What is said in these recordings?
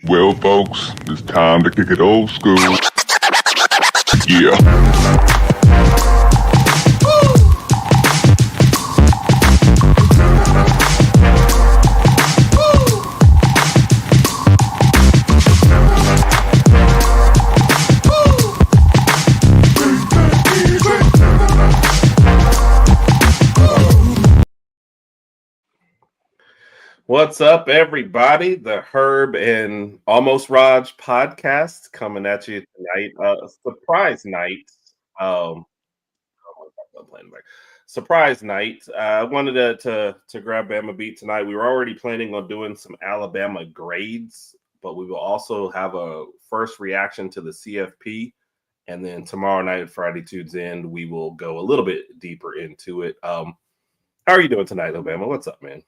Well, folks, it's time to kick it old school. Yeah. What's up, everybody? The Herb and HerbnRodg Podcast coming at you tonight. Surprise night. Surprise night. I wanted to grab Bama Beat tonight. We were already planning on doing some Alabama grades, but we will also have a first reaction to the CFP. And then tomorrow night, Friday Tunes End, we will go a little bit deeper into it. How are you doing tonight, Obama? What's up, man?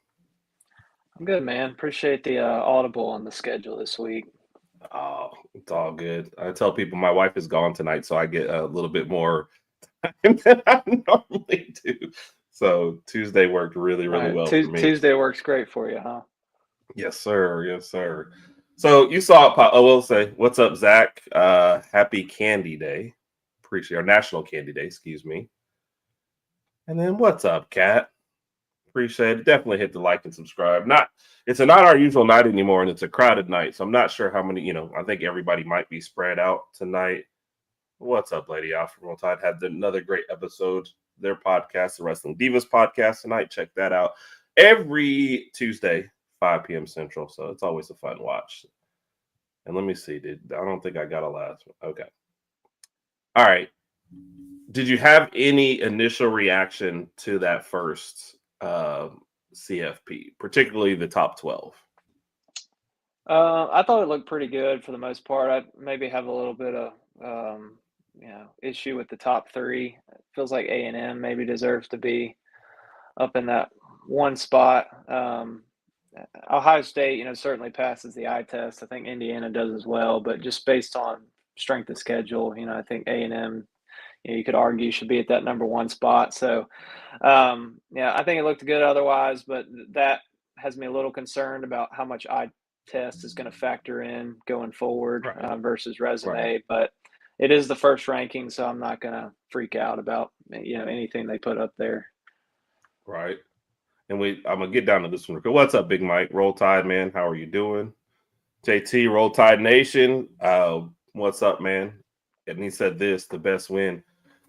I'm good, man. Appreciate the audible on the schedule this week. Oh, it's all good. I tell people my wife is gone tonight, so I get a little bit more time than I normally do. So Tuesday worked really well for me. Tuesday works great for you, huh? Yes, sir. Yes, sir. So you saw it. I will say, what's up, Zach? Happy Candy Day. Appreciate our National Candy Day. Excuse me. And then what's up, Kat? Appreciate it. Definitely hit the like and subscribe. It's not our usual night anymore, and it's a crowded night. So I'm not sure how many, I think everybody might be spread out tonight. What's up, Lady Alfred Roll Tide had another great episode. Their podcast, the Wrestling Divas podcast tonight. Check that out every Tuesday, 5 p.m. Central. So it's always a fun watch. And let me see. I don't think I got a last one. Okay. All right. Did you have any initial reaction to that first CFP, particularly the top 12? I thought it looked pretty good for the most part. I maybe have a little bit of issue with the top three. It feels like A&M maybe deserves to be up in that one spot. Ohio State, certainly passes the eye test. I think Indiana does as well, but just based on strength of schedule, I think A&M, you could argue should be at that number one spot. So, I think it looked good otherwise, but that has me a little concerned about how much eye test is going to factor in going forward versus resume. Right. But it is the first ranking, so I'm not going to freak out about anything they put up there. Right. And I'm gonna get down to this one. What's up, Big Mike? Roll Tide, man. How are you doing? JT, Roll Tide Nation. What's up, man? And he said this: the best win.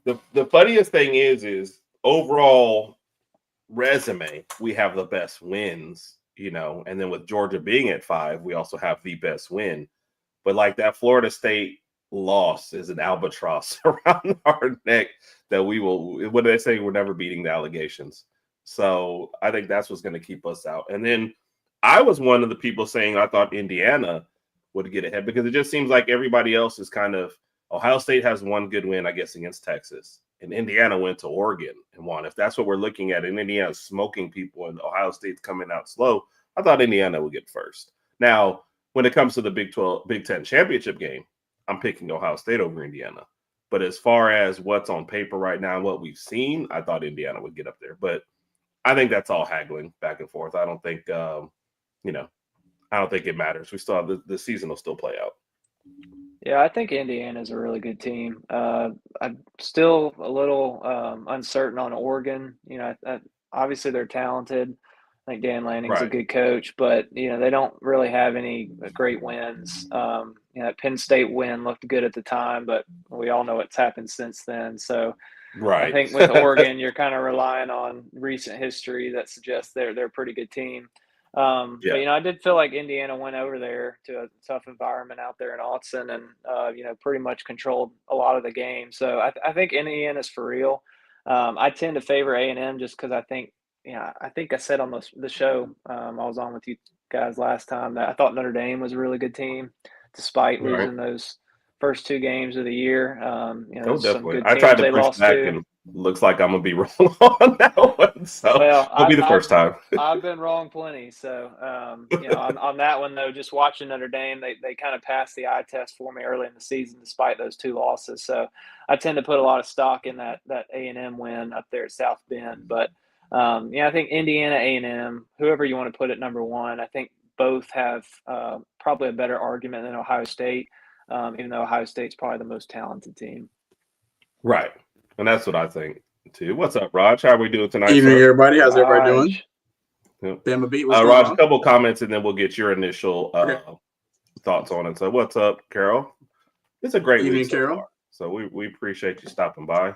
The funniest thing is overall resume, we have the best wins, and then with Georgia being at 5, we also have the best win. But like that Florida State loss is an albatross around our neck that what do they say? We're never beating the allegations. So I think that's what's going to keep us out. And then I was one of the people saying I thought Indiana would get ahead because it just seems like everybody else is kind of Ohio State has one good win, I guess, against Texas. And Indiana went to Oregon and won. If that's what we're looking at, and Indiana's smoking people and Ohio State's coming out slow, I thought Indiana would get first. Now, when it comes to the Big Ten championship game, I'm picking Ohio State over Indiana. But as far as what's on paper right now and what we've seen, I thought Indiana would get up there. But I think that's all haggling back and forth. I don't think, I don't think it matters. We still have the season will still play out. Yeah, I think Indiana's a really good team. I'm still a little uncertain on Oregon. Obviously they're talented. I think Dan Lanning's a good coach, but they don't really have any great wins. That Penn State win looked good at the time, but we all know what's happened since then. So I think with Oregon, you're kind of relying on recent history that suggests they're a pretty good team. But I did feel like Indiana went over there to a tough environment out there in Autzen and pretty much controlled a lot of the game. So I think Indiana's for real. I tend to favor A&M just because I think I said on the show I was on with you guys last time that I thought Notre Dame was a really good team despite losing those first 2 games of the year. Some good teams I tried to they push lost back to. and looks like I'm gonna be wrong on that one. So it'll be the first time. I've been wrong plenty. So on that one though, just watching Notre Dame, they kind of passed the eye test for me early in the season despite those 2 losses. So I tend to put a lot of stock in that A&M win up there at South Bend. But I think Indiana, A&M, whoever you want to put at number 1, I think both have probably a better argument than Ohio State, even though Ohio State's probably the most talented team. Right. And that's what I think, too. What's up, Rodg? How are we doing tonight, Evening, sir? everybody. How's everybody doing? Yep. Bama Beat, what's Rodg, going a on? couple comments, and then we'll get your initial Okay. thoughts on it. So what's up, Carol? It's a great Evening, week so Carol. far. So we appreciate you stopping by.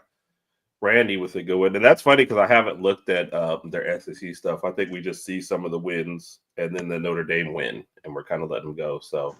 Randy with a good one. And that's funny because I haven't looked at their SEC stuff. I think we just see some of the wins and then the Notre Dame win, and we're kind of letting them go. So,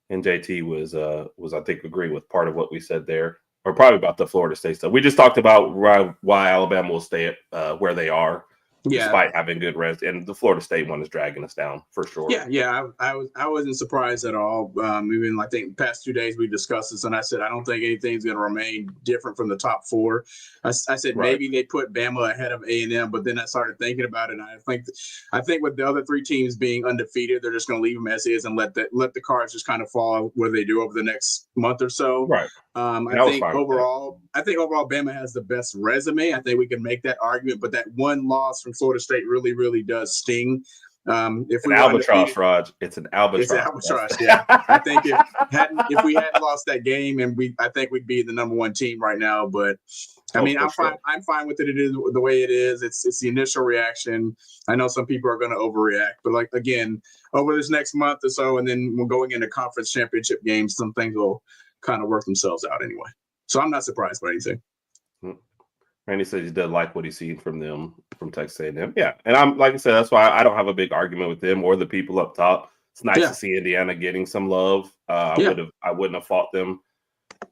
and JT was I think agreeing with part of what we said there, or probably about the Florida State stuff. We just talked about why Alabama will stay at where they are. Despite having good rest, and the Florida State one is dragging us down for sure. Yeah. I wasn't surprised at all. Even I think the past 2 days we discussed this, and I said I don't think anything's going to remain different from the top four. I said maybe they put Bama ahead of A&M, but then I started thinking about it, and I think with the other three teams being undefeated, they're just going to leave them as is and let the cards just kind of fall where they do over the next month or so. Right. I think overall Bama has the best resume. I think we can make that argument, but that one loss from Florida State really, really does sting. If we albatross, Rodg. It's an albatross. It's an albatross. Yeah, I think if we hadn't lost that game, I think we'd be the number one team right now. But I mean, I'm fine. I'm fine with it. It is the way it is. It's the initial reaction. I know some people are going to overreact, but like again, over this next month or so, and then we're going into conference championship games. Some things will kind of work themselves out anyway. So I'm not surprised by anything. Randy says he does like what he's seen from them, from Texas A&M. Yeah, and I'm like I said, that's why I don't have a big argument with them or the people up top. It's nice to see Indiana getting some love. I wouldn't have fought them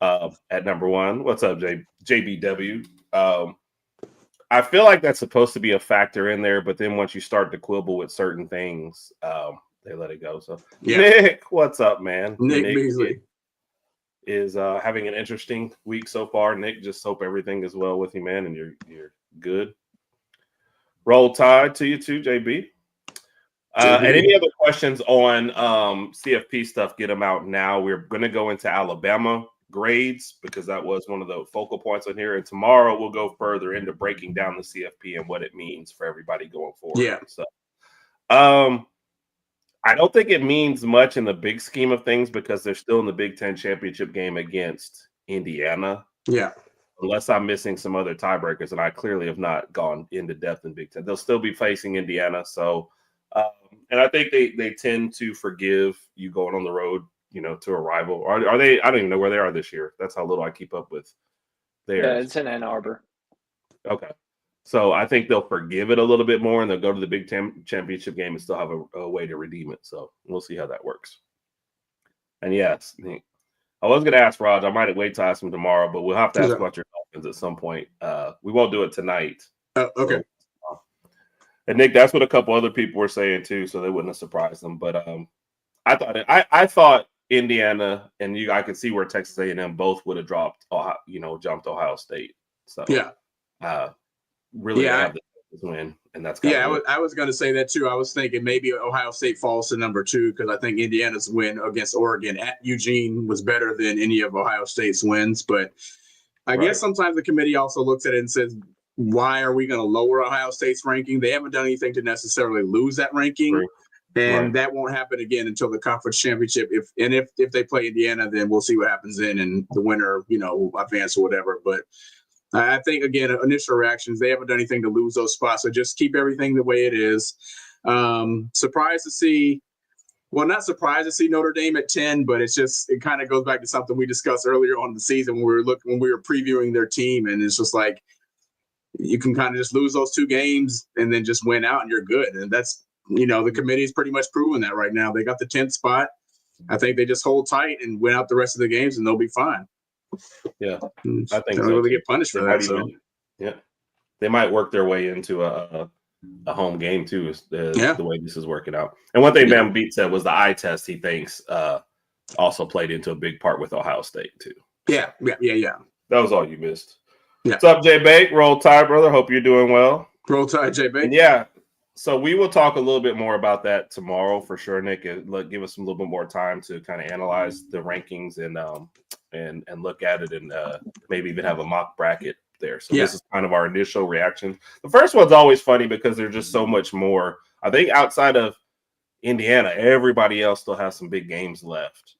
at number one. What's up, JBW? I feel like that's supposed to be a factor in there, but then once you start to quibble with certain things, they let it go. So Nick, what's up, man? Nick Beasley is having an interesting week so far. Nick, just hope everything is well with you, man, and you're good. Roll Tide to you too, JB. And any other questions on CFP stuff, get them out now. We're going to go into Alabama grades because that was one of the focal points on here. And tomorrow we'll go further into breaking down the CFP and what it means for everybody going forward. Yeah. So, I don't think it means much in the big scheme of things because they're still in the Big Ten championship game against Indiana. Yeah. Unless I'm missing some other tiebreakers, and I clearly have not gone into depth in Big Ten. They'll still be facing Indiana. So, and I think they tend to forgive you going on the road, to a rival. Are they? I don't even know where they are this year. That's how little I keep up with theirs. Yeah, it's in Ann Arbor. Okay. So I think they'll forgive it a little bit more, and they'll go to the Big Ten championship game and still have a way to redeem it. So we'll see how that works. And yes, I was going to ask Rodg. I might wait to ask him tomorrow, but we'll have to ask about your Dolphins at some point. We won't do it tonight. Okay. And Nick, that's what a couple other people were saying too, so they wouldn't have surprised them. But I thought Indiana and I could see where Texas A&M both would have dropped, jumped Ohio State. So really have the win, and that's I was going to say that too. I was thinking maybe Ohio State falls to number 2 because I think Indiana's win against Oregon at Eugene was better than any of Ohio State's wins. But I guess sometimes the committee also looks at it and says, why are we going to lower Ohio State's ranking? They haven't done anything to necessarily lose that ranking. Right. And that won't happen again until the conference championship. If they play Indiana, then we'll see what happens then, and the winner, will advance or whatever. But I think, again, initial reactions, they haven't done anything to lose those spots. So just keep everything the way it is. Surprised to see not surprised to see Notre Dame at 10, but it kind of goes back to something we discussed earlier on in the season when we were previewing their team. And it's just like, you can kind of just lose those 2 games and then just win out and you're good. And that's, the committee's pretty much proven that right now. They got the 10th spot. I think they just hold tight and win out the rest of the games and they'll be fine. Yeah, I think they don't really get punished for that. So. Yeah, they might work their way into a home game too. The way this is working out. And one thing Bama Beat said was the eye test. He thinks also played into a big part with Ohio State too. Yeah. That was all you missed. Yeah. What's up, Jay Bake? Roll Tide, brother. Hope you're doing well. Roll Tide, Jay Bake. Yeah. So we will talk a little bit more about that tomorrow for sure, Nick. Give us a little bit more time to kind of analyze the rankings and look at it and maybe even have a mock bracket there. So this is kind of our initial reaction. The first one's always funny because there's just so much more. I think outside of Indiana, everybody else still has some big games left.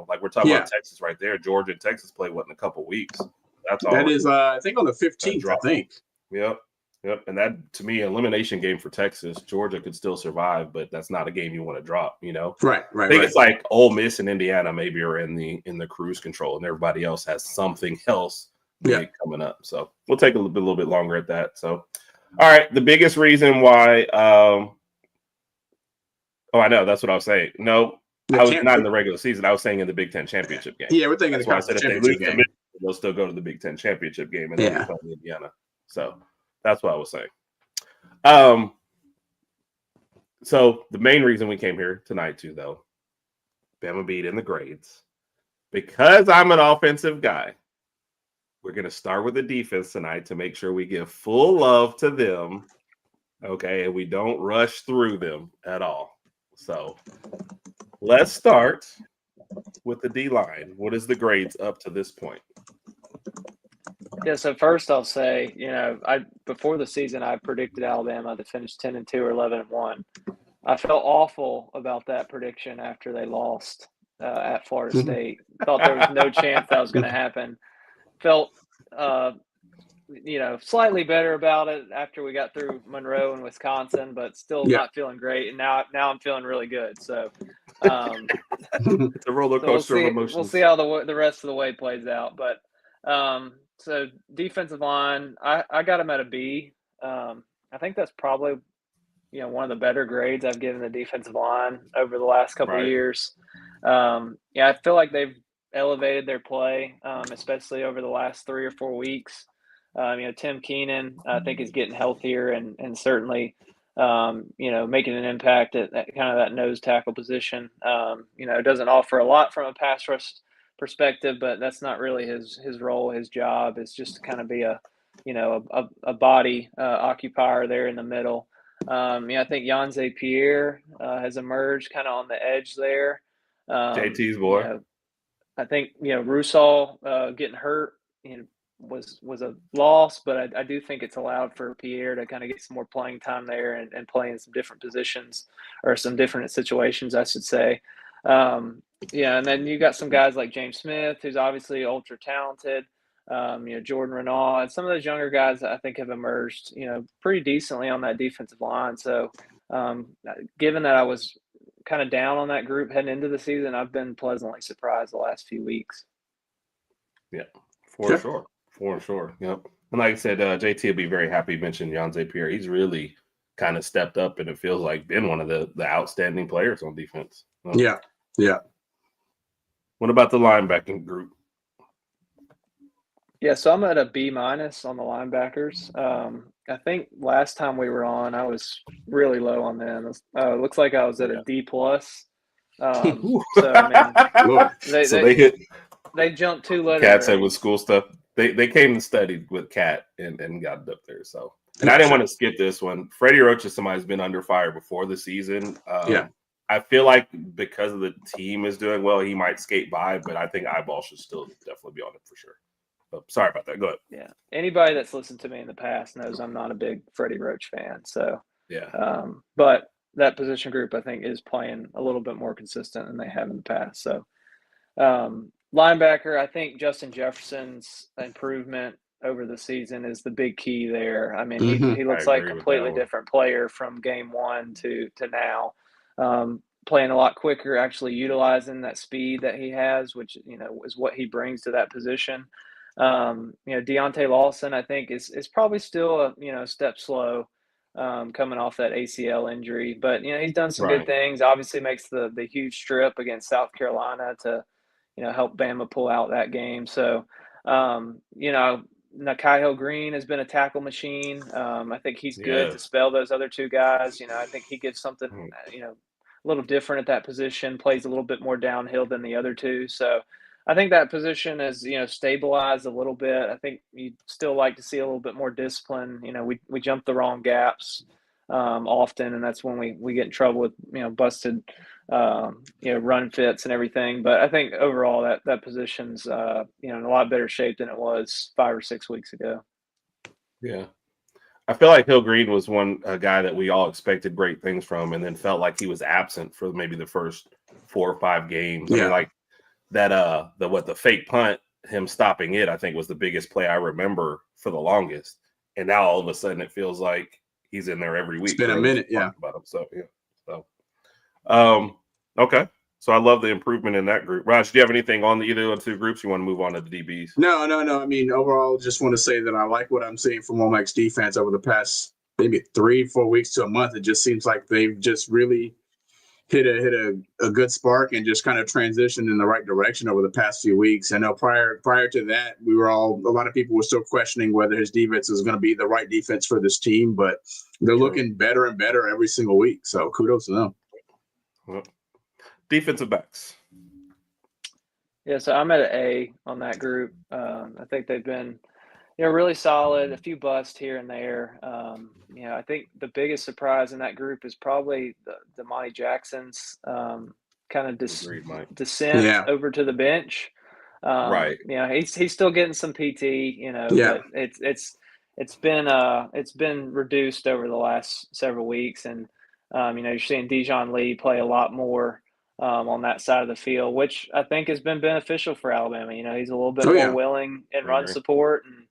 Like we're talking about Texas right there. Georgia and Texas play in a couple weeks. That's all. That is, I think on the 15th. I think. Yep. And that, to me, elimination game for Texas. Georgia could still survive, but that's not a game you want to drop. Right. I think it's like Ole Miss and Indiana maybe are in the cruise control, and everybody else has something else coming up. So we'll take a little bit longer at that. So, all right, the biggest reason why. I know that's what I was saying. No. I was not in the regular season. I was saying in the Big Ten championship game. Yeah, we're thinking that's why I said if they lose to Michigan, they'll still go to the Big Ten championship game and then be playing Indiana. So that's what I was saying. So the main reason we came here tonight too, though, Bama Beat in the grades, because I'm an offensive guy. We're going to start with the defense tonight to make sure we give full love to them, okay, and we don't rush through them at all. So let's start with the D-line. What is the grades up to this point? Yeah, so first I'll say, before the season I predicted Alabama to finish 10-2 or 11-1. I felt awful about that prediction after they lost at Florida State. Thought there was no chance that was going to happen. Felt slightly better about it after we got through Monroe and Wisconsin, but still not feeling great. And now I'm feeling really good. So it's a roller coaster of emotions. We'll see how the rest of the way plays out. But so defensive line, I got them at a B. I think that's probably one of the better grades I've given the defensive line over the last couple of years. I feel like they've elevated their play, especially over the last 3 or 4 weeks. Tim Keenan, I think, is getting healthier and certainly, making an impact at kind of that nose tackle position. It doesn't offer a lot from a pass rush perspective, but that's not really his role. His job is just to kind of be a body occupier there in the middle. I think Yanze Pierre has emerged kind of on the edge there. JT's boy. I think Rusall getting hurt was a loss, but I do think it's allowed for Pierre to kind of get some more playing time there and play in some different positions or some different situations, I should say. And then you got some guys like James Smith, who's obviously ultra talented. Jordan Renaud, some of those younger guys I think have emerged, pretty decently on that defensive line. So given that I was kind of down on that group heading into the season, I've been pleasantly surprised the last few weeks. Yeah, for sure. Yep. And like I said, JT will be very happy you mentioned Yanze Pierre. He's really kind of stepped up and it feels like been one of the outstanding players on defense. Yeah. What about the linebacking group? Yeah, so I'm at a B- on the linebackers. I think last time we were on, I was really low on them. It looks like I was at a D+. They jumped 2 letters. Cat said with school stuff. They came and studied with Cat and got it up there. So, and I didn't want to skip this one. Freddie Roach is somebody who's been under fire before the season. I feel like because of the team is doing well, he might skate by, but I think eyeball should still definitely be on it for sure. Oh, sorry about that. Go ahead. Yeah. Anybody that's listened to me in the past knows I'm not a big Freddie Roach fan. So, but that position group, I think, is playing a little bit more consistent than they have in the past. So, linebacker, I think Justin Jefferson's improvement over the season is the big key there. I mean, he looks like a completely different player from game one to now. Playing a lot quicker, actually utilizing that speed that he has, which, is what he brings to that position. Deontay Lawson, I think, is probably still a step slow coming off that ACL injury, but he's done some good things. Obviously, makes the huge strip against South Carolina to help Bama pull out that game. So Nakaiho Green has been a tackle machine. I think he's good to spell those other two guys. I think he gives something a little different at that position. Plays a little bit more downhill than the other two. So I think that position is, stabilized a little bit. I think you'd still like to see a little bit more discipline. We jump the wrong gaps often, and that's when we get in trouble with, busted, run fits and everything. But I think overall that position's, in a lot better shape than it was 5 or 6 weeks ago. Yeah. I feel like Hill Green was a guy that we all expected great things from, and then felt like he was absent for maybe the first 4 or 5 games. I mean, like that the fake punt, him stopping it, I think was the biggest play I remember for the longest. And now all of a sudden it feels like he's in there every week. It's been a minute, about him. So okay. So I love the improvement in that group. Raj, do you have anything on either of the 2 groups? You want to move on to the DBs? No. I mean, overall, just want to say that I like what I'm seeing from Womack's defense over the past maybe 3-4 weeks to a month. It just seems like they've just really hit a good spark and just kind of transitioned in the right direction over the past few weeks. I know prior to that, a lot of people were still questioning whether his defense is going to be the right defense for this team, but they're looking better and better every single week. So kudos to them. Well, defensive backs. Yeah, so I'm at an A on that group. I think they've been, really solid. A few busts here and there. I think the biggest surprise in that group is probably the Monty Jackson's kind of descent over to the bench. Right. He's still getting some PT. But it's been reduced over the last several weeks, and you're seeing Dijon Lee play a lot more on that side of the field, which I think has been beneficial for Alabama. He's a little bit more willing in run support, and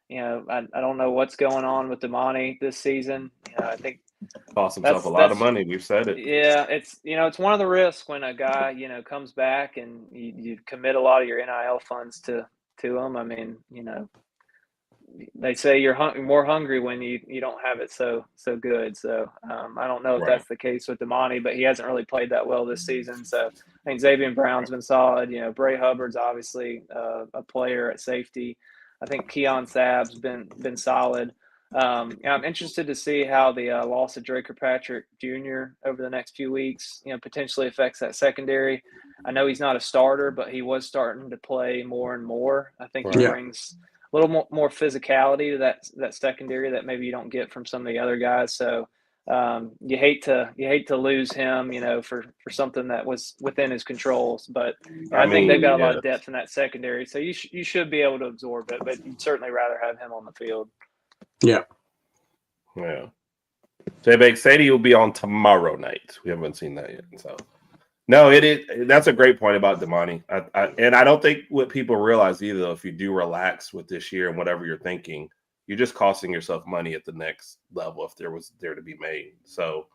I don't know what's going on with Damani this season. I think cost himself a lot of money. We've said it. Yeah, it's one of the risks when a guy comes back and you commit a lot of your NIL funds to him. I mean, they say you're more hungry when you don't have it so good. So I don't know if that's the case with Damani, but he hasn't really played that well this season. So I think Xavier Brown's been solid. Bray Hubbard's obviously a player at safety. I think Keon Sabb's been solid. I'm interested to see how the loss of Dre Kirkpatrick Jr. over the next few weeks, potentially affects that secondary. I know he's not a starter, but he was starting to play more and more. I think he brings a little more physicality to that secondary that maybe you don't get from some of the other guys. So you hate to lose him, for something that was within his controls. But I think they've got a lot of depth in that secondary, so you should be able to absorb it. But you'd certainly rather have him on the field. Yeah. J-Bake Sadie will be on tomorrow night. We haven't seen that yet. So no, it is. That's a great point about Damani. And I don't think what people realize either, though, if you do relax with this year and whatever you're thinking, you're just costing yourself money at the next level if there was there to be made. So,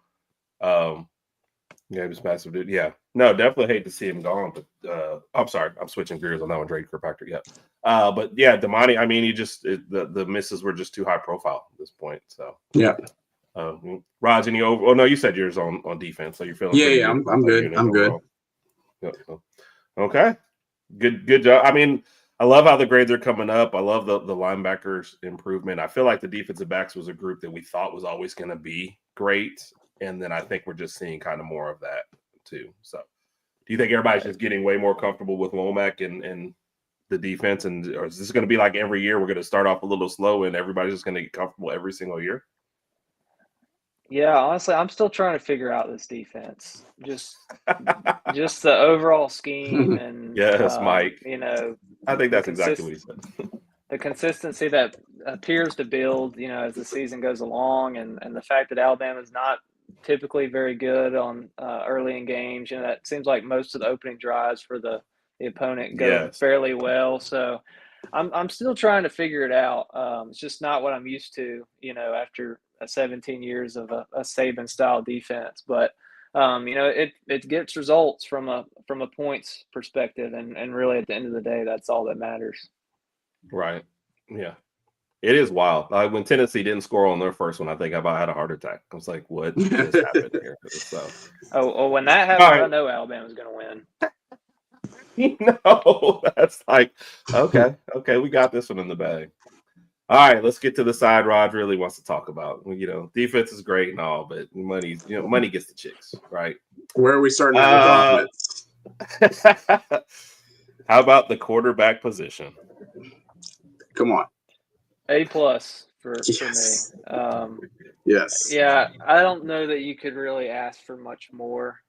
he's massive dude. Yeah, no, definitely hate to see him gone. But I'm sorry, I'm switching gears on that one. Drake Kirkpatrick. Yeah, but yeah, Damani. I mean, the misses were just too high profile at this point. So yeah. Rodg, any over? Oh no, you said yours on defense, so you're feeling. Yeah, I'm good. I'm good. Yep. Okay, good job. I mean, I love how the grades are coming up. I love the linebackers improvement. I feel like the defensive backs was a group that we thought was always going to be great, and then I think we're just seeing kind of more of that too. So, do you think everybody's just getting way more comfortable with Womack and the defense, or is this going to be like every year we're going to start off a little slow and everybody's just going to get comfortable every single year? Yeah, honestly, I'm still trying to figure out this defense. Just the overall scheme and yes, Mike. I think that's exactly what he said. The consistency that appears to build, as the season goes along, and the fact that Alabama's not typically very good on early in games. That seems like most of the opening drives for the opponent go fairly well. So I'm still trying to figure it out. It's just not what I'm used to, after 17 years of a Saban style defense, but it gets results from a points perspective, and really at the end of the day, that's all that matters. Right. Yeah. It is wild. When Tennessee didn't score on their first one, I think I about had a heart attack. I was like, what just happened here? So when that happened, I know Alabama's going to win. No, that's like, okay, we got this one in the bag. All right, let's get to the side Rod really wants to talk about. Defense is great and all, but money gets the chicks, right? Where are we starting with offense? How about the quarterback position? Come on. A+ for me. Yes. Yeah, I don't know that you could really ask for much more,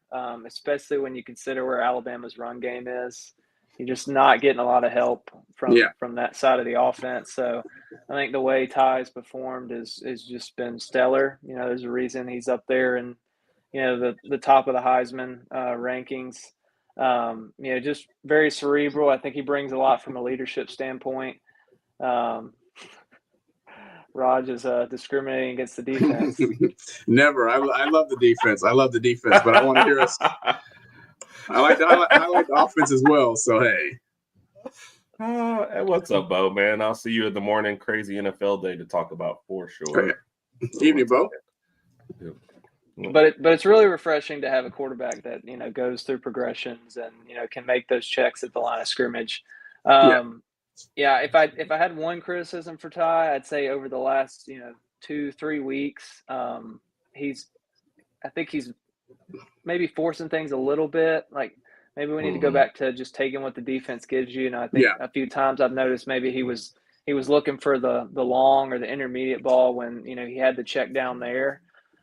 especially when you consider where Alabama's run game is. you're just not getting a lot of help from that side of the offense. So I think the way Ty's performed is just been stellar. There's a reason he's up there and the top of the Heisman rankings. Just very cerebral. I think he brings a lot from a leadership standpoint. Rodg is discriminating against the defense. Never. I love the defense. I love the defense, but I want to hear us. I like the offense as well. So hey. Hey, what's up, Bo? Man, I'll see you in the morning. Crazy NFL day to talk about for sure. Okay. Evening, Bo. But it's really refreshing to have a quarterback that goes through progressions and can make those checks at the line of scrimmage. Yeah, if I had one criticism for Ty, I'd say over the last 2-3 weeks, I think he's maybe forcing things a little bit. Like maybe we need to go back to just taking what the defense gives you. I think a few times I've noticed maybe he was looking for the long or the intermediate ball when he had the check down there.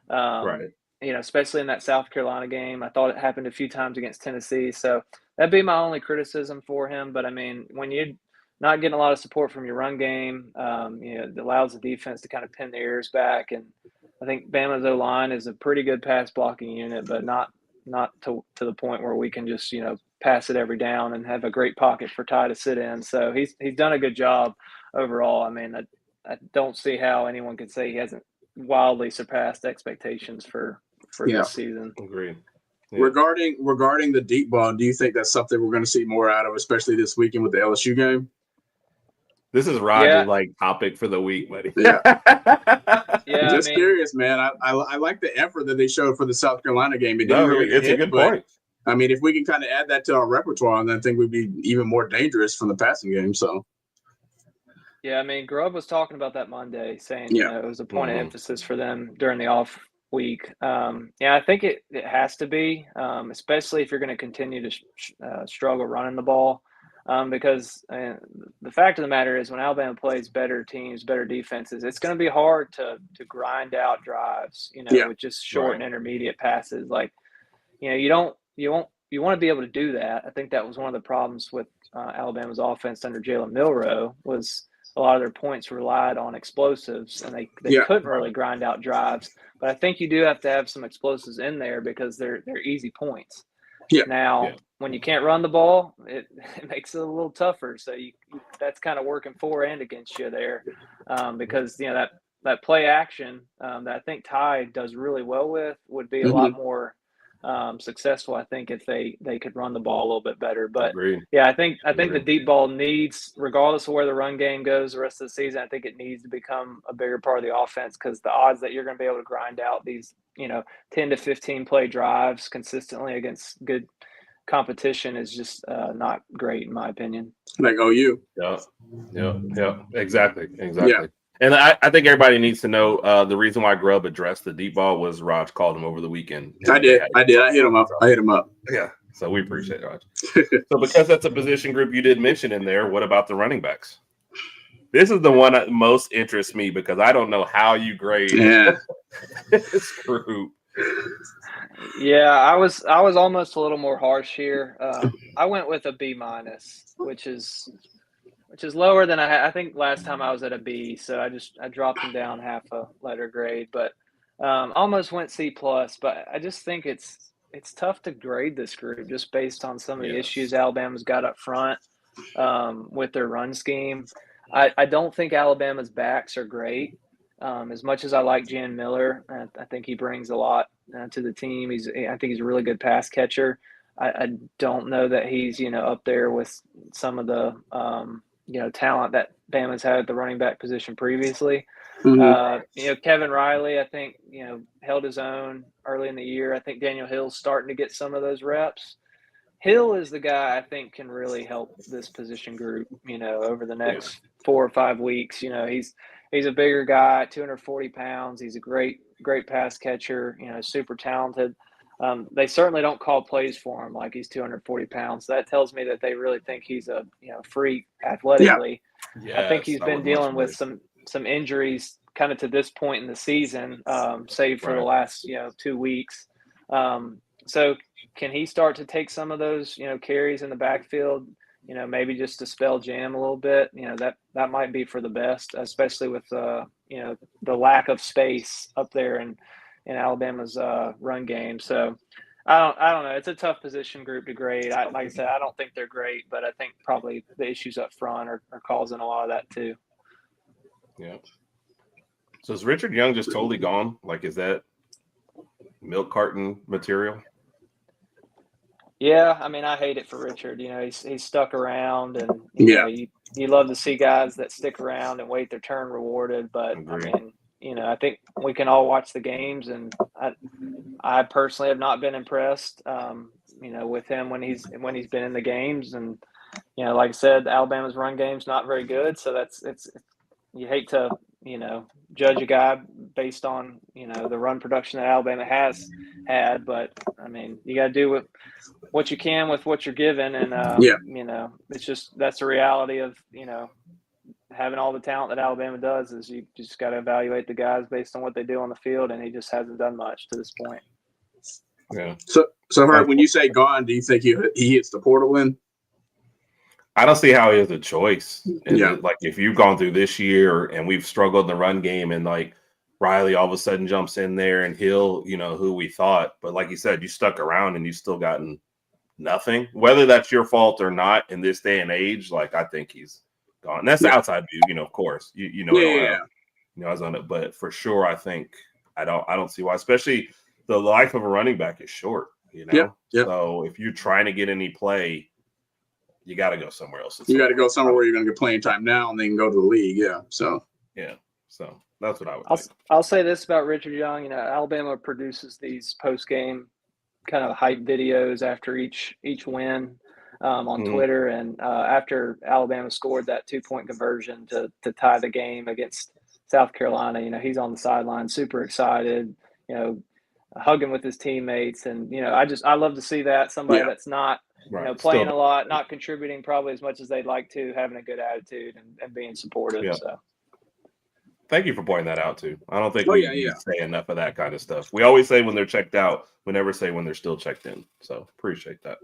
Right. Especially in that South Carolina game. I thought it happened a few times against Tennessee. So that'd be my only criticism for him. But I mean, when you're not getting a lot of support from your run game, it allows the defense to kind of pin their ears back. And I think Bama's O-line is a pretty good pass blocking unit, but not to the point where we can just, pass it every down and have a great pocket for Ty to sit in. So he's done a good job overall. I mean, I don't see how anyone could say he hasn't wildly surpassed expectations for this season. Agreed. Yeah. Regarding the deep ball, do you think that's something we're going to see more out of, especially this weekend with the LSU game? This is Rodg's topic for the week, buddy. Yeah. Just curious, man. I like the effort that they showed for the South Carolina game. It's a good point. I mean, if we can kind of add that to our repertoire, then I think we'd be even more dangerous from the passing game. So. Yeah, I mean, Grubb was talking about that Monday, saying it was a point of emphasis for them during the off week. I think it has to be, especially if you're going to continue to struggle running the ball, because the fact of the matter is when Alabama plays better teams, better defenses, it's going to be hard to grind out drives, with just short and intermediate passes. Like, you want to be able to do that. I think that was one of the problems with Alabama's offense under Jalen Milroe was a lot of their points relied on explosives, and they couldn't really grind out drives. But I think you do have to have some explosives in there because they're easy points. Yeah. Now, when you can't run the ball, it makes it a little tougher. So that's kind of working for and against you there, because that play action that I think Ty does really well with would be a lot more successful, I think, if they could run the ball a little bit better. But Agreed. I think the deep ball needs, regardless of where the run game goes the rest of the season, I think it needs to become a bigger part of the offense, because the odds that you're going to be able to grind out these 10 to 15 play drives consistently against good competition is just not great, in my opinion. Like OU. Yeah. Exactly. Yeah. And I think everybody needs to know the reason why Grubb addressed the deep ball was Rodg called him over the weekend. I did. I hit him up. Yeah. So we appreciate it, Rodg. So because that's a position group you did mention in there, what about the running backs? This is the one that most interests me because I don't know how you grade this group. Yeah, I was almost a little more harsh here. I went with a B-, which is lower than I think last time I was at a B. So I dropped them down half a letter grade, but almost went C+. But I just think it's tough to grade this group just based on some of the issues Alabama's got up front with their run scheme. I don't think Alabama's backs are great. As much as I like Jan Miller, I think he brings a lot to the team. I think he's a really good pass catcher. I don't know that he's up there with some of the talent that Bama's had at the running back position previously. Kevin Riley, I think held his own early in the year. I think Daniel Hill's starting to get some of those reps. Hill is the guy I think can really help this position group, over the next 4 or 5 weeks. He's a bigger guy, 240 pounds. He's a great pass catcher, super talented. They certainly don't call plays for him like he's 240 pounds. So that tells me that they really think he's a freak athletically. I think he's been dealing with some injuries kind of to this point in the season, save for the last 2 weeks. So can he start to take some of those carries in the backfield? maybe just to spell jam a little bit, that might be for the best, especially with, the lack of space up there in Alabama's run game. So I don't know. It's a tough position group to grade. Like I said, I don't think they're great, but I think probably the issues up front are causing a lot of that too. Yeah. So is Richard Young just totally gone? Like, is that milk carton material? Yeah, I mean, I hate it for Richard. He's stuck around, and you love to see guys that stick around and wait their turn rewarded. But Agreed. I mean, I think we can all watch the games, and I personally have not been impressed. With him when he's been in the games, and like I said, Alabama's run game's not very good. So it's you hate to judge a guy based on the run production that Alabama has had, but I mean, you got to do what you can with what you're given, and it's just that's the reality of having all the talent that Alabama does. Is you just got to evaluate the guys based on what they do on the field, and he just hasn't done much to this point. Yeah. So Herb, when you say gone, do you think he hits the portal in? I don't see how he has a choice. Yeah. Like, if you've gone through this year and we've struggled in the run game, and like Riley all of a sudden jumps in there and he'll, who we thought, but like you said, you stuck around and you still gotten nothing. Whether that's your fault or not in this day and age, like, I think he's gone. And that's the outside view, of course. I was on it, but for sure, I think I don't see why. Especially the life of a running back is short. So if you're trying to get any play, you got to go somewhere else. You got to go somewhere where you're going to get playing time now, and then go to the league. Yeah. So that's what I would think. I'll say this about Richard Young. Alabama produces these post-game kind of hype videos after each win on Twitter, and after Alabama scored that 2-point conversion to tie the game against South Carolina, he's on the sideline, super excited, hugging with his teammates, and I love to see that somebody that's not playing a lot, not contributing probably as much as they'd like to, having a good attitude and being supportive. Yeah. So thank you for pointing that out too. I don't think we say enough of that kind of stuff. We always say when they're checked out. We never say when they're still checked in. So appreciate that.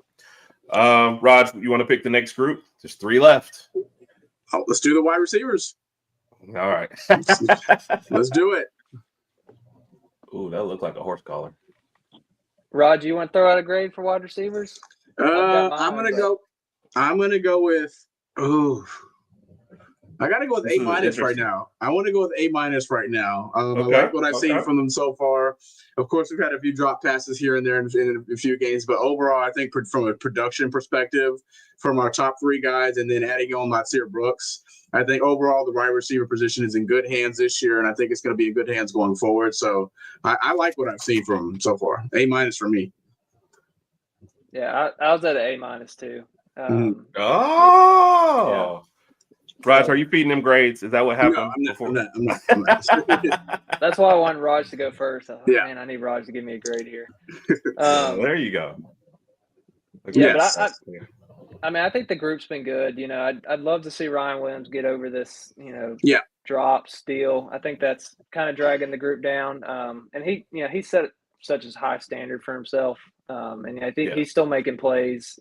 Rod, you want to pick the next group? There's 3 left. Oh, let's do the wide receivers. All right. Let's do it. Ooh, that looked like a horse collar. Rod, do you want to throw out a grade for wide receivers? I'm gonna go with. I gotta go with A- right now. I want to go with A- right now. I like what I've seen from them so far. Of course, we've had a few drop passes here and there in a few games, but overall, I think from a production perspective, from our top 3 guys, and then adding on Latsir Brooks, I think overall the wide receiver position is in good hands this year, and I think it's going to be in good hands going forward. So I like what I've seen from them so far. A- for me. Yeah, I was at an A- too. Raj, are you feeding them grades? Is that what happened? No, I'm not. That's why I wanted Raj to go first. Man, I need Raj to give me a grade here. There you go. But I think the group's been good. I'd love to see Ryan Williams get over this, drop steal. I think that's kind of dragging the group down. And he set such a high standard for himself. And I think he's still making plays,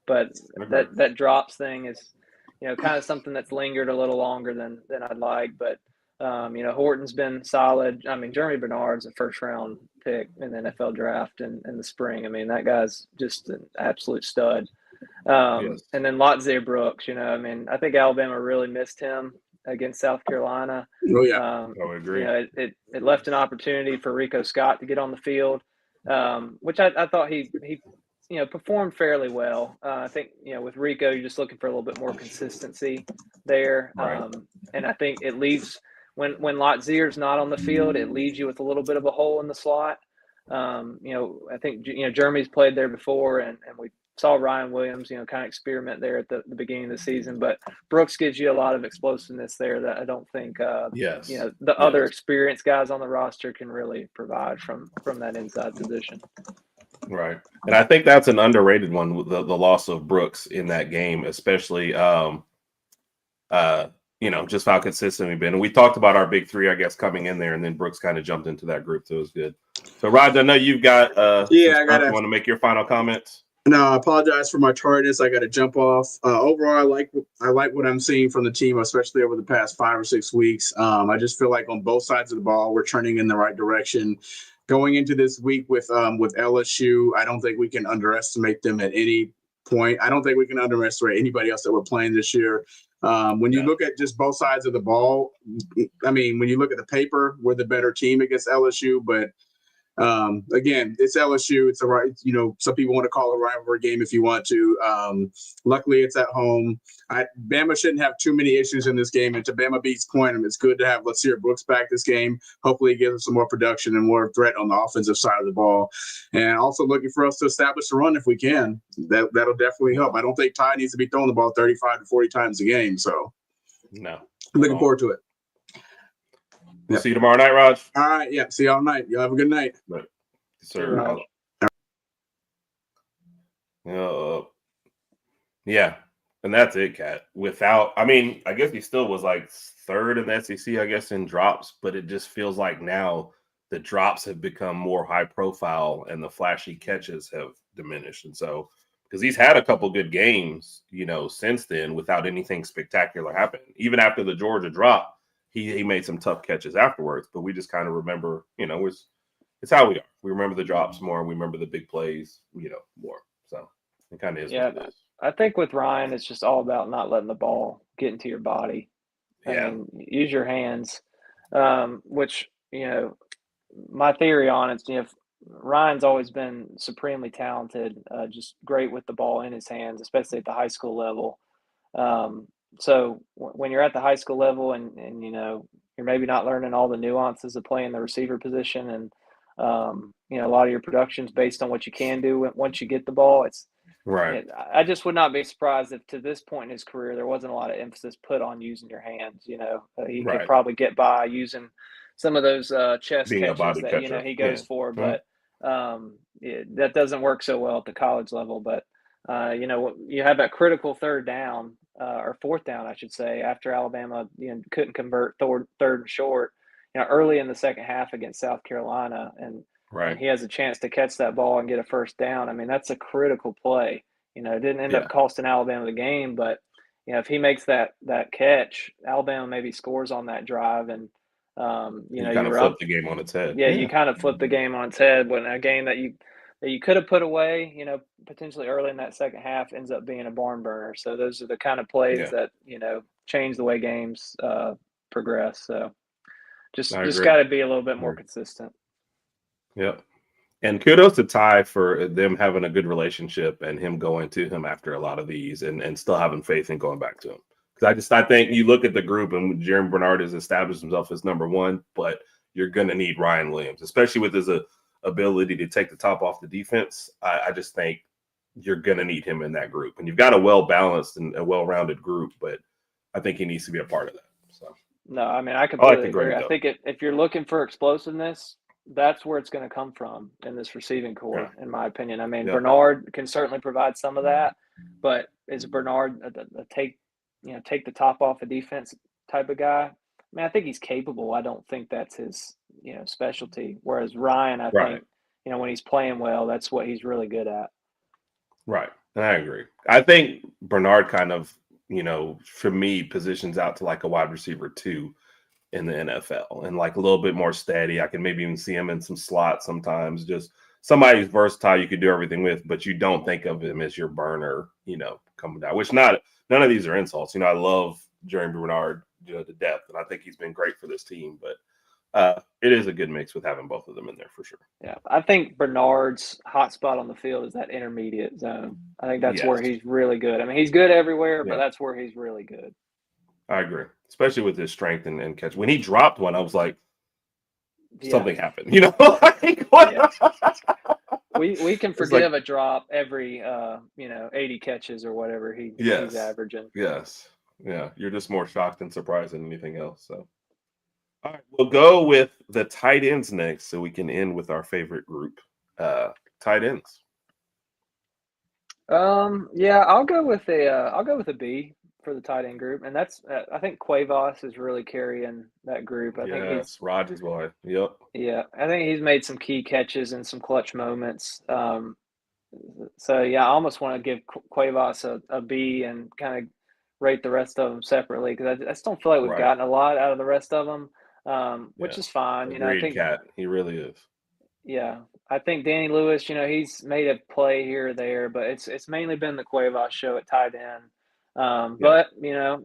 but that drops thing is, kind of something that's lingered a little longer than I'd like. But, Horton's been solid. I mean, Jeremy Bernard's a first-round pick in the NFL draft in the spring. I mean, that guy's just an absolute stud. And then Latsir Brooks, I think Alabama really missed him against South Carolina. Oh, yeah. I would agree. It left an opportunity for Rico Scott to get on the field, which I thought he performed fairly well. I think, with Rico, you're just looking for a little bit more consistency there. Right. And I think it leaves when Latsir's not on the field, it leaves you with a little bit of a hole in the slot. I think, Jeremy's played there before, and we saw Ryan Williams, kind of experiment there at the beginning of the season. But Brooks gives you a lot of explosiveness there that I don't think, the other experienced guys on the roster can really provide from that inside position. Right. And I think that's an underrated one, with the loss of Brooks in that game, especially, just how consistent we've been. And we talked about our big 3, I guess, coming in there, and then Brooks kind of jumped into that group, so it was good. So, Raj, I know you've got I want to make your final comments. No, I apologize for my tardiness. I got to jump off. Overall, I like what I'm seeing from the team, especially over the past 5 or 6 weeks. I just feel like on both sides of the ball, we're turning in the right direction. Going into this week with LSU, I don't think we can underestimate them at any point. I don't think we can underestimate anybody else that we're playing this year. When you look at just both sides of the ball, I mean, when you look at the paper, we're the better team against LSU, but again, it's LSU. It's some people want to call it a rivalry game if you want to. Luckily, it's at home. Bama shouldn't have too many issues in this game. And to Bama Beat's point, it's good to have Lasir Brooks back this game. Hopefully, it gives us some more production and more threat on the offensive side of the ball. And also looking for us to establish a run if we can. That'll definitely help. I don't think Ty needs to be throwing the ball 35 to 40 times a game. So, no, I'm looking forward to it. We'll see you tomorrow night, Rodg. All right. Yeah. See y'all tonight. Y'all have a good night. Right. Sir. Yeah. And that's it, Cat. I guess he still was like third in the SEC, I guess, in drops, but it just feels like now the drops have become more high profile and the flashy catches have diminished. And so, because he's had a couple good games, since then without anything spectacular happening. Even after the Georgia drop, he made some tough catches afterwards, but we just kind of remember, it's how we are. We remember the drops more. We remember the big plays, more. So it kind of is what it is. I think with Ryan, it's just all about not letting the ball get into your body. And use your hands, which, my theory on it, Ryan's always been supremely talented, just great with the ball in his hands, especially at the high school level. So when you're at the high school level and you're maybe not learning all the nuances of playing the receiver position and, a lot of your production's based on what you can do once you get the ball. I just would not be surprised if to this point in his career, there wasn't a lot of emphasis put on using your hands. He could probably get by using some of those chest catches that, he goes for, but that doesn't work so well at the college level. But, you have that critical third down or fourth down, I should say, after Alabama couldn't convert third and short, early in the second half against South Carolina. And he has a chance to catch that ball and get a first down. I mean, that's a critical play. It didn't end up costing Alabama the game, but, if he makes that catch, Alabama maybe scores on that drive and, you kind of flip the game on its head. Yeah, you kind of flip the game on its head when a game that you could have put away, potentially early in that second half ends up being a barn burner. So those are the kind of plays that, change the way games progress. So just got to be a little bit more consistent. Yep. And kudos to Ty for them having a good relationship and him going to him after a lot of these and still having faith in going back to him. Because I think you look at the group and Jeremy Bernard has established himself as number one, but you're going to need Ryan Williams, especially with his ability to take the top off the defense. I just think you're going to need him in that group. And you've got a well-balanced and a well-rounded group, but I think he needs to be a part of that. So no, I mean, I completely agree. I think if you're looking for explosiveness, that's where it's going to come from in this receiving core, in my opinion. I mean, Bernard can certainly provide some of that, but is Bernard a take the top off a defense type of guy? I mean, I think he's capable. I don't think that's his, specialty. Whereas Ryan, I think, when he's playing well, that's what he's really good at. Right. And I agree. I think Bernard kind of, for me, positions out to like a wide receiver 2 in the NFL and like a little bit more steady. I can maybe even see him in some slots sometimes, just somebody who's versatile you could do everything with, but you don't think of him as your burner, coming down, which none of these are insults. I love Jeremy Bernard, to depth, and I think he's been great for this team, but it is a good mix with having both of them in there for sure. Yeah. I think Bernard's hot spot on the field is that intermediate zone. I think that's where he's really good. I mean, he's good everywhere, but that's where he's really good. I agree, especially with his strength and catch. When he dropped one, I was like, something happened. We can forgive a drop every 80 catches or whatever he's averaging. Yes. Yeah. You're just more shocked and surprised than anything else. So all right, we'll go with the tight ends next so we can end with our favorite group. Tight ends. I'll go with a B for the tight end group, and that's I think Cuevas is really carrying that group. I think he's Rodg's boy. Yep. Yeah, I think he's made some key catches and some clutch moments. So yeah, I almost want to give Cuevas a B and kind of rate the rest of them separately because I just don't feel like we've gotten a lot out of the rest of them, which is fine. You know, I Agreed, think Cat. He really is. yeah, I think Danny Lewis. You know, he's made a play here or there, but it's mainly been the Cuevas show at tight end. But you know,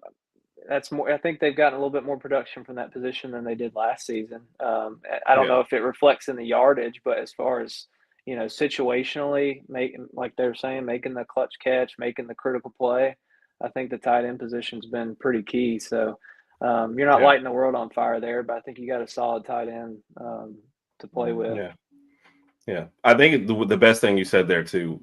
that's more. I think they've gotten a little bit more production from that position than they did last season. I don't know if it reflects in the yardage, but as far as you know, situationally, making like they're saying, making the clutch catch, making the critical play, I think the tight end position's been pretty key. So you're not lighting the world on fire there, but I think you got a solid tight end to play with. Yeah. I think the best thing you said there too,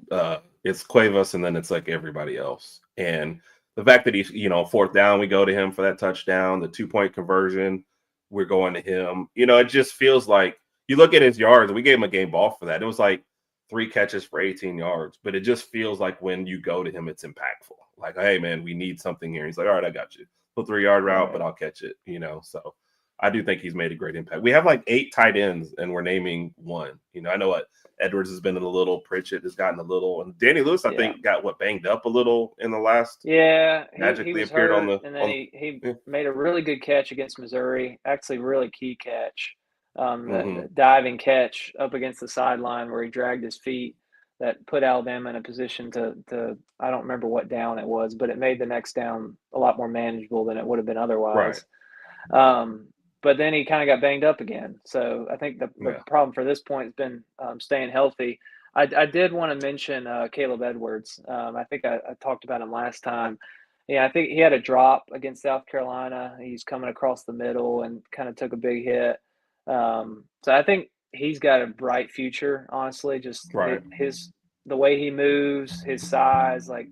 it's Cuevas, and then it's like everybody else, and the fact that he's, you know, fourth down, we go to him for that touchdown, the 2-point conversion, we're going to him. You know, it just feels like you look at his yards, we gave him a game ball for that. It was like 3 catches for 18 yards, but it just feels like when you go to him, it's impactful. Like, hey, man, we need something here. He's like, all right, I got you. Put 3-yard route, but I'll catch it, you know. So I do think he's made a great impact. We have like 8 tight ends, and we're naming one. You know, I know what Edwards has been in a little, Pritchett has gotten a little, and Danny Lewis, I think, got banged up a little in the last. Yeah, magically he was appeared hurt, on the, and then he made a really good catch against Missouri. Actually, really key catch, the diving catch up against the sideline where he dragged his feet. That put Alabama in a position to I don't remember what down it was, but it made the next down a lot more manageable than it would have been otherwise. Right. But then he kind of got banged up again. So I think the problem for this point has been staying healthy. I did want to mention Caleb Edwards. I think I talked about him last time. Yeah, I think he had a drop against South Carolina. He's coming across the middle and kind of took a big hit. So I think he's got a bright future, honestly. Just the way he moves, his size, like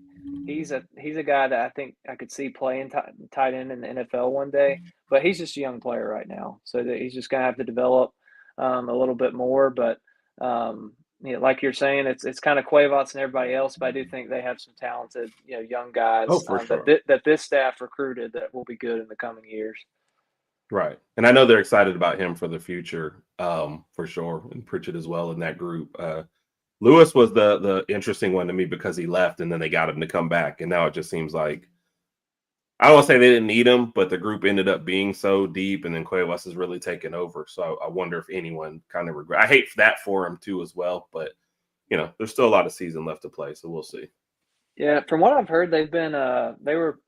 he's a guy that I think I could see playing tight end in the NFL one day. But he's just a young player right now, so that he's just going to have to develop a little bit more. But you know, like you're saying, it's kind of Cuevas and everybody else. But I do think they have some talented, you know, young guys that this staff recruited that will be good in the coming years. Right, and I know they're excited about him for the future, for sure, and Pritchett as well in that group. Lewis was the interesting one to me because he left, and then they got him to come back, and now it just seems like, I don't want to say they didn't need him, but the group ended up being so deep, and then Cuevas has really taken over. So I wonder if anyone kind of regret. I hate that for him too as well, but you know, there's still a lot of season left to play, so we'll see. Yeah, from what I've heard, they've been they were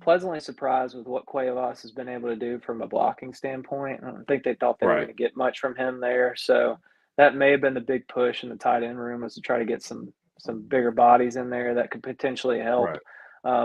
pleasantly surprised with what Cuevas has been able to do from a blocking standpoint. I don't think they thought they were going to get much from him there, so that may have been the big push in the tight end room, was to try to get some bigger bodies in there that could potentially help.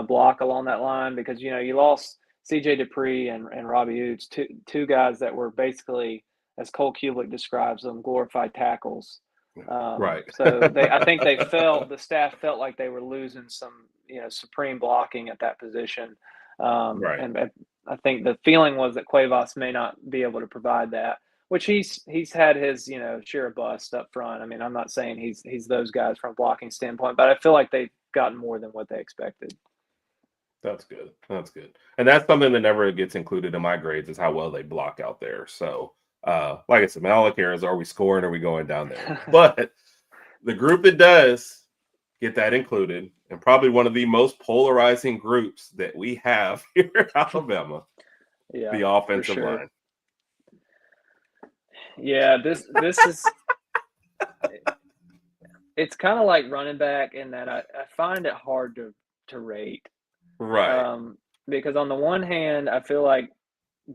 Block along that line, because you know you lost C.J. Dupree and Robbie Oots, two guys that were basically, as Cole Kubelik describes them, glorified tackles. So I think the staff felt like they were losing some, you know, supreme blocking at that position. And I think the feeling was that Cuevas may not be able to provide that, which he's had his, you know, share of bust up front. I mean, I'm not saying he's those guys from a blocking standpoint, but I feel like they've gotten more than what they expected. That's good. That's good. And that's something that never gets included in my grades, is how well they block out there. So, like I said, man, all I care is, are we scoring or are we going down there? But the group that does get that included, and probably one of the most polarizing groups that we have here at Alabama, the offensive line. Yeah, this is it's kind of like running back in that I find it hard to rate. Because on the one hand, I feel like,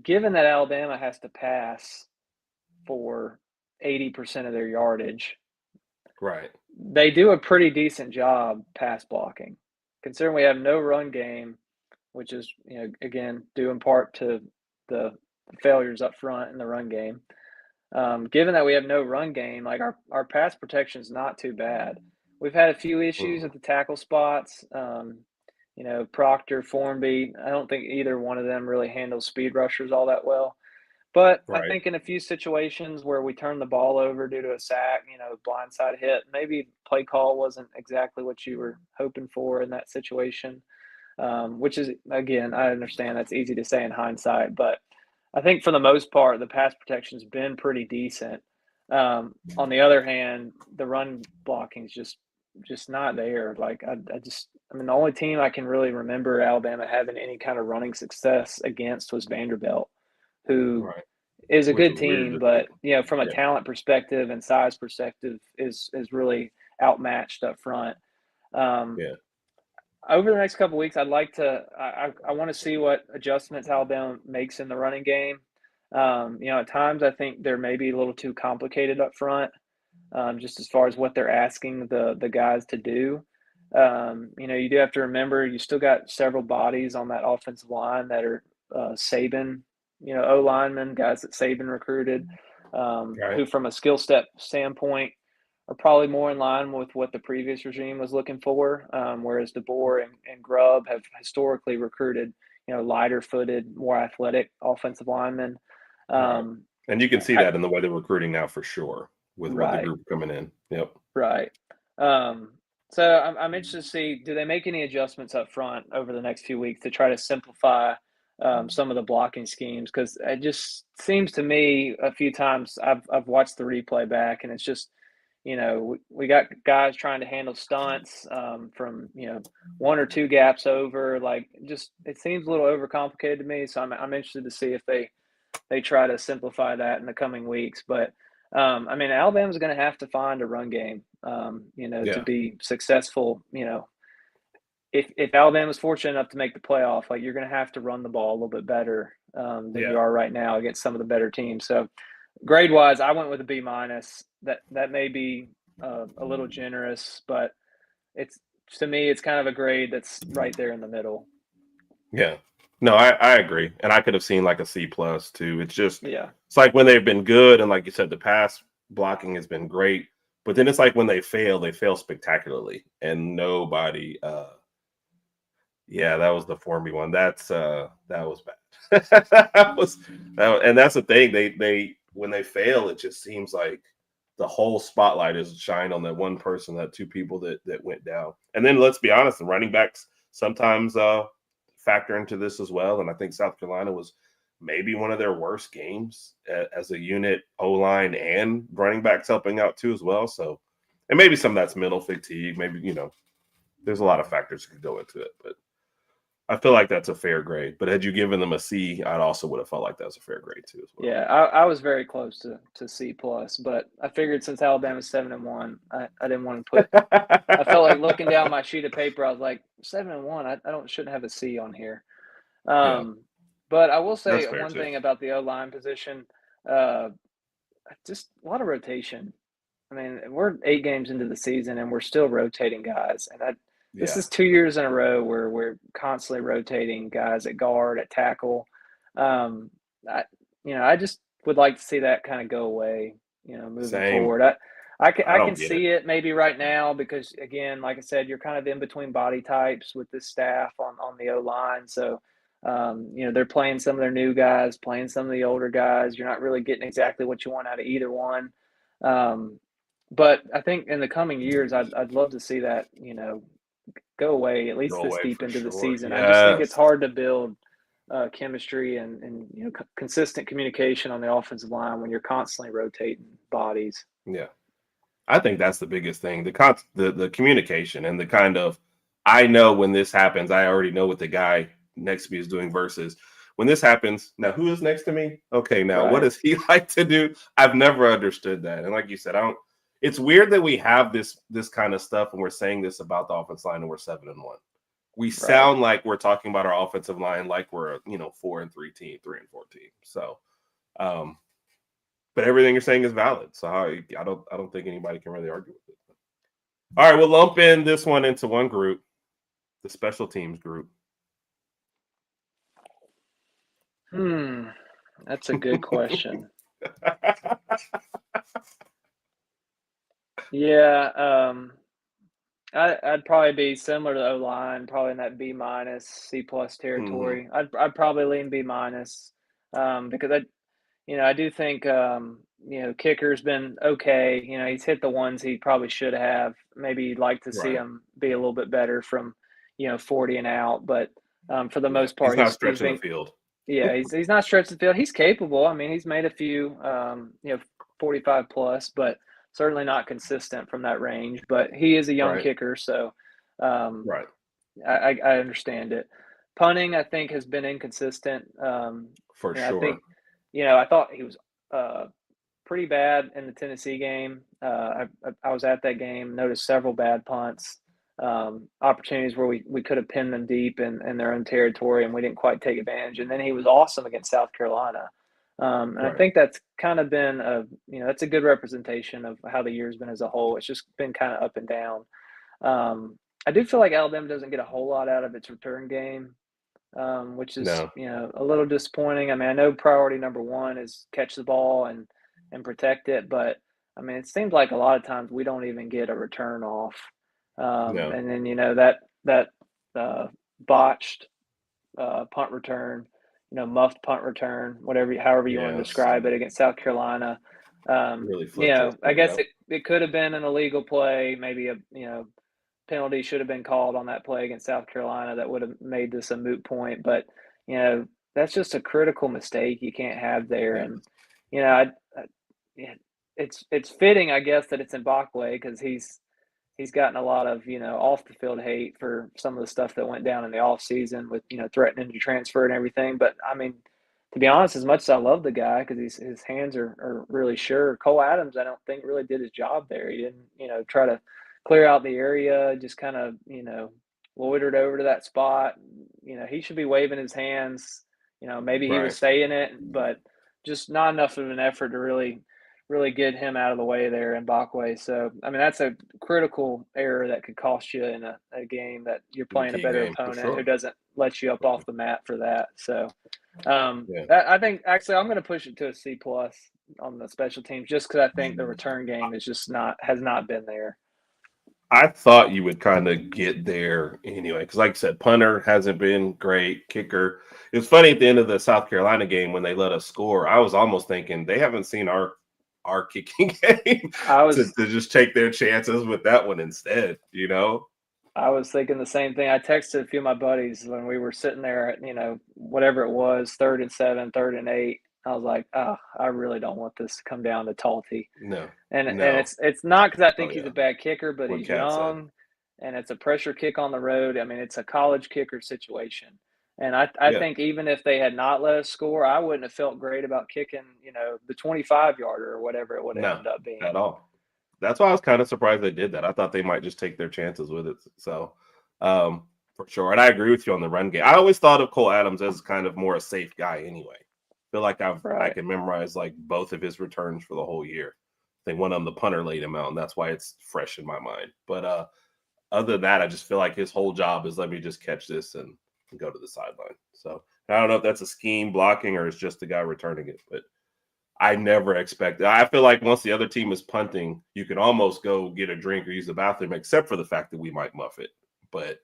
given that Alabama has to pass for 80% of their yardage, they do a pretty decent job pass blocking. Considering we have no run game, which is, you know, again, due in part to the failures up front in the run game. Given that we have no run game, like our pass protection is not too bad. We've had a few issues at the tackle spots. You know, Proctor, Formby, I don't think either one of them really handles speed rushers all that well. But I think in a few situations where we turn the ball over due to a sack, you know, blindside hit, maybe play call wasn't exactly what you were hoping for in that situation, which is, again, I understand that's easy to say in hindsight. But I think for the most part, the pass protection's been pretty decent. On the other hand, the run blocking is just just not there. Like I mean, the only team I can really remember Alabama having any kind of running success against was Vanderbilt, who is a Which good is weird team, to but think. from a talent perspective and size perspective, is really outmatched up front. Over the next couple of weeks, I'd like to. I want to see what adjustments Alabama makes in the running game. At times I think they're maybe a little too complicated up front, just as far as what they're asking the guys to do. You do have to remember you still got several bodies on that offensive line that are Saban, O linemen, guys that Saban recruited, who from a skill step standpoint are probably more in line with what the previous regime was looking for, whereas DeBoer and Grubb have historically recruited, lighter footed, more athletic offensive linemen. And you can see that in the way they're recruiting now for sure with the group coming in. Yep. Right. So I'm interested to see, do they make any adjustments up front over the next few weeks to try to simplify some of the blocking schemes? Because it just seems to me a few times I've watched the replay back, and it's just, we got guys trying to handle stunts from, one or two gaps over. Like, just it seems a little overcomplicated to me. So I'm interested to see if they try to simplify that in the coming weeks. But Alabama's going to have to find a run game, to be successful. If Alabama's fortunate enough to make the playoff, like, you're going to have to run the ball a little bit better than you are right now against some of the better teams. So grade wise, I went with a B-. That may be a little generous, but to me, it's kind of a grade that's right there in the middle. Yeah. No, I agree. And I could have seen like a C+ too. It's just, it's like when they've been good. And like you said, the pass blocking has been great, but then it's like when they fail spectacularly, and nobody, that was the Formby one. That was bad. And that's the thing. They, when they fail, it just seems like the whole spotlight is shined on that one person, that two people that went down. And then let's be honest, the running backs sometimes, factor into this as well. And I think South Carolina was maybe one of their worst games as a unit, O-line and running backs helping out too as well. So, and maybe some of that's mental fatigue. Maybe, there's a lot of factors that could go into it, but I feel like that's a fair grade. But had you given them a C, I'd also would have felt like that was a fair grade too as well. Yeah, I was very close to C+, but I figured since Alabama's 7-1, I didn't want to put. I felt like looking down my sheet of paper, I was like, 7-1. I shouldn't have a C on here. But I will say one thing about the O-line position, just a lot of rotation. I mean, we're 8 games into the season and we're still rotating guys, and this is 2 years in a row where we're constantly rotating guys at guard, at tackle. I just would like to see that kind of go away, moving forward. I can see it maybe right now because, again, like I said, you're kind of in between body types with this staff on the O-line. So, they're playing some of their new guys, playing some of the older guys. You're not really getting exactly what you want out of either one. But I think in the coming years, I'd love to see that, go away at least this deep into the season. I just think it's hard to build chemistry and consistent communication on the offensive line when you're constantly rotating bodies. Yeah, I think that's the biggest thing: the communication and the kind of, I know when this happens, I already know what the guy next to me is doing versus when this happens. Now, who is next to me? Okay, now what does he like to do? I've never understood that, and like you said, it's weird that we have this kind of stuff and we're saying this about the offensive line and we're 7-1. We sound like we're talking about our offensive line like we're a 4-3 team, 3-4 team. So, but everything you're saying is valid. So I don't think anybody can really argue with it. All right, we'll lump in this one into one group, the special teams group. That's a good question. Yeah, I'd probably be similar to O-line, probably in that B-, C+ territory. I'd probably lean B- because I do think kicker's been okay. He's hit the ones he probably should have. Maybe you'd like to see him be a little bit better from 40 and out, but for the most part, he's not stretching the field. Yeah, he's not stretching the field. He's capable. I mean, he's made a few 45 plus, but certainly not consistent from that range, but he is a young kicker, so Right. I understand it. Punting, I think, has been inconsistent. For and sure. I think, I thought he was pretty bad in the Tennessee game. I was at that game, noticed several bad punts, opportunities where we could have pinned them deep in their own territory, and we didn't quite take advantage. And then he was awesome against South Carolina. And I think that's kind of been that's a good representation of how the year's been as a whole. It's just been kind of up and down. I do feel like Alabama doesn't get a whole lot out of its return game, which is, a little disappointing. I mean, I know priority number one is catch the ball and protect it, but I mean, it seems like a lot of times we don't even get a return off. And then, that botched punt return, muffed punt return, however you want to describe it, against South Carolina. Really I guess it could have been an illegal play, maybe a penalty should have been called on that play against South Carolina that would have made this a moot point. But, that's just a critical mistake you can't have there. And, it's fitting, I guess, that it's in Backway because he's gotten a lot of, off the field hate for some of the stuff that went down in the off season with, threatening to transfer and everything. But I mean, to be honest, as much as I love the guy because his hands are really sure, Cole Adams, I don't think really did his job there. He didn't, try to clear out the area, just kind of, loitered over to that spot. He should be waving his hands, maybe he was saying it, but just not enough of an effort to really get him out of the way there in Backway. So, I mean, that's a critical error that could cost you in a game that you're playing a better opponent who doesn't let you up off the mat for that. So, I think actually I'm going to push it to a C+ on the special teams just because I think the return game is just has not been there. I thought you would kind of get there anyway, because like I said, punter hasn't been great, kicker. It was funny at the end of the South Carolina game when they let us score. I was almost thinking they haven't seen our kicking game to just take their chances with that one instead, I was thinking the same thing. I texted a few of my buddies when we were sitting there at, whatever it was, 3rd and 7, 3rd and 8. I was like, I really don't want this to come down to Talty. No. And it's not because I think he's a bad kicker, but he's young, and it's a pressure kick on the road. I mean, it's a college kicker situation. And I think even if they had not let us score, I wouldn't have felt great about kicking, the 25-yarder or whatever it would have ended up being. At all. That's why I was kind of surprised they did that. I thought they might just take their chances with it. So, for sure. And I agree with you on the run game. I always thought of Cole Adams as kind of more a safe guy anyway. I feel like I can memorize like both of his returns for the whole year. I think one of them, the punter laid him out, and that's why it's fresh in my mind. But other than that, I just feel like his whole job is let me just catch this and go to the sideline. So I don't know if that's a scheme blocking or it's just the guy returning it, but I never expected. I feel like once the other team is punting, you can almost go get a drink or use the bathroom, except for the fact that we might muff it. But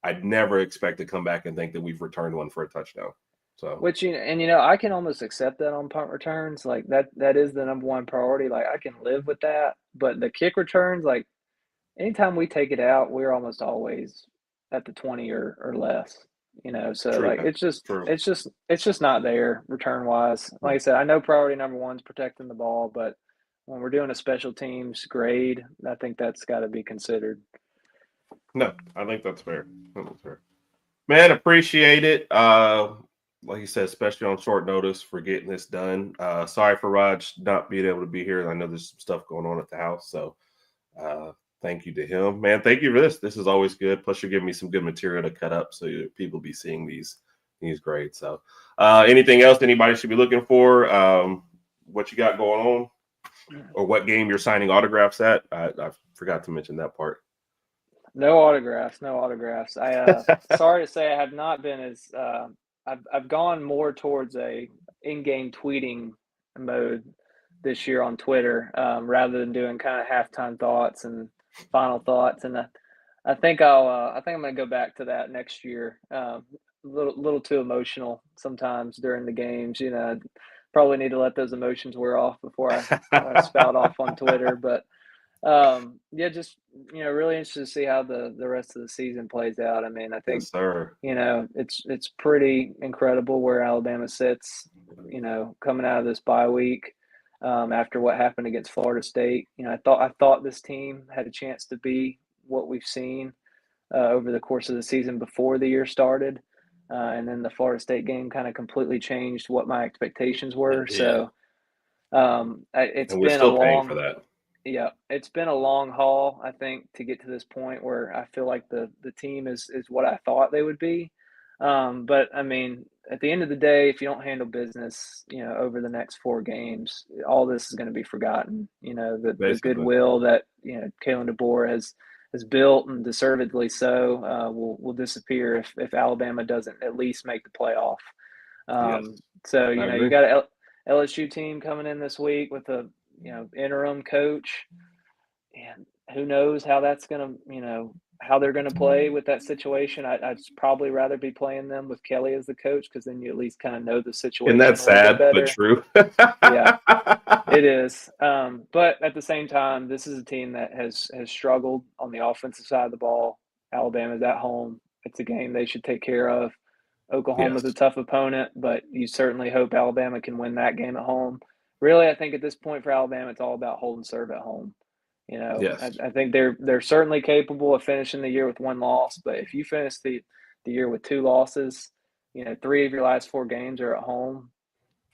I'd never expect to come back and think that we've returned one for a touchdown. So, which I can almost accept that on punt returns. Like that is the number one priority. Like I can live with that. But the kick returns, like anytime we take it out, we're almost always at the 20 or less. So True. like it's just not there return wise. Like I said, I know priority number one is protecting the ball, but when we're doing a special teams grade, I think that's got to be considered. No, I think that's fair. Man, appreciate it. Like you said, especially on short notice for getting this done. Sorry for Rodg not being able to be here. I know there's some stuff going on at the house, so thank you to him, man. Thank you for this. This is always good. Plus, you're giving me some good material to cut up, so people be seeing these grades. So, anything else anybody should be looking for? What you got going on, or what game you're signing autographs at? I forgot to mention that part. No autographs. I sorry to say I have not been as I've gone more towards a in-game tweeting mode this year on Twitter rather than doing kind of halftime thoughts and final thoughts, and I think I'm going to go back to that next year. Little too emotional sometimes during the games. Probably need to let those emotions wear off before I spout off on Twitter. But just really interested to see how the rest of the season plays out. I mean, I think yes, sir. It's pretty incredible where Alabama sits. Coming out of this bye week. after what happened against Florida State. You know, I thought this team had a chance to be what we've seen over the course of the season before the year started. And then the Florida State game kind of completely changed what my expectations were. So it's and we're been a still paying long, for that. yeah, it's been a long haul, I think, to get to this point where I feel like the team is what I thought they would be. But I mean, at the end of the day, if you don't handle business, you know, over the next 4 games, all this is going to be forgotten. You know, the goodwill that, you know, Kalen DeBoer has built, and deservedly so, will disappear if Alabama doesn't at least make the playoff. So, you know, you got a LSU team coming in this week with a, you know, interim coach, and who knows how that's going to, you know, how they're going to play with that situation. I'd probably rather be playing them with Kelly as the coach, because then you at least kind of know the situation. And that's sad, but true. Yeah, it is. But at the same time, this is a team that has struggled on the offensive side of the ball. Alabama's at home. It's a game they should take care of. Oklahoma's a tough opponent, but you certainly hope Alabama can win that game at home. Really, I think at this point for Alabama, it's all about hold and serve at home. You know, I think they're certainly capable of finishing the year with 1 loss, but if you finish the year with 2 losses, you know, 3 of your last 4 games are at home,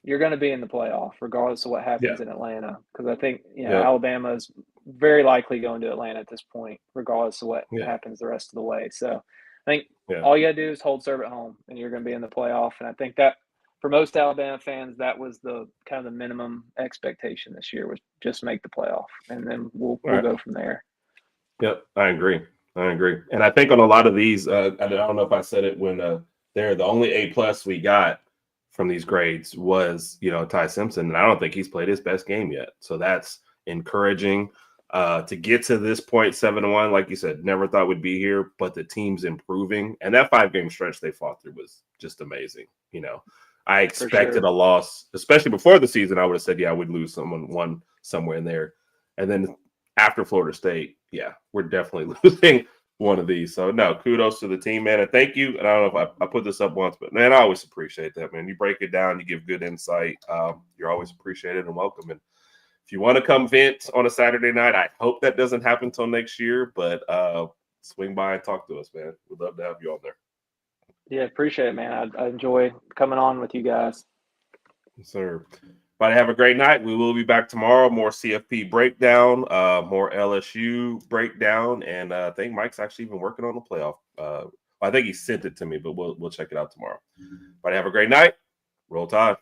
you're going to be in the playoff regardless of what happens in Atlanta. Because I think, you know, Alabama is very likely going to Atlanta at this point, regardless of what happens the rest of the way. So I think all you got to do is hold serve at home, and you're going to be in the playoff. And I think that for most Alabama fans, that was the kind of the minimum expectation this year, was just make the playoff, and then we'll go from there. Yep, I agree. And I think on a lot of these, I don't know if I said it when they're the only A+ we got from these grades was, you know, Ty Simpson, and I don't think he's played his best game yet. So that's encouraging to get to this point, 7-1. Like you said, never thought we'd be here, but the team's improving, and that 5-game stretch they fought through was just amazing. You know, I expected a loss, especially before the season. I would have said, I would lose one somewhere in there, and then after Florida State, we're definitely losing one of these. So, no, kudos to the team, man. And thank you. And I don't know if I put this up once, but, man, I always appreciate that, man. You break it down. You give good insight. You're always appreciated and welcome. And if you want to come vent on a Saturday night, I hope that doesn't happen until next year. But swing by and talk to us, man. We'd love to have you on there. Yeah, appreciate it, man. I enjoy coming on with you guys. Yes, sir. Everybody have a great night. We will be back tomorrow. More CFP breakdown, more LSU breakdown, and I think Mike's actually even working on the playoff. I think he sent it to me, but we'll check it out tomorrow. Everybody have a great night. Roll Tide.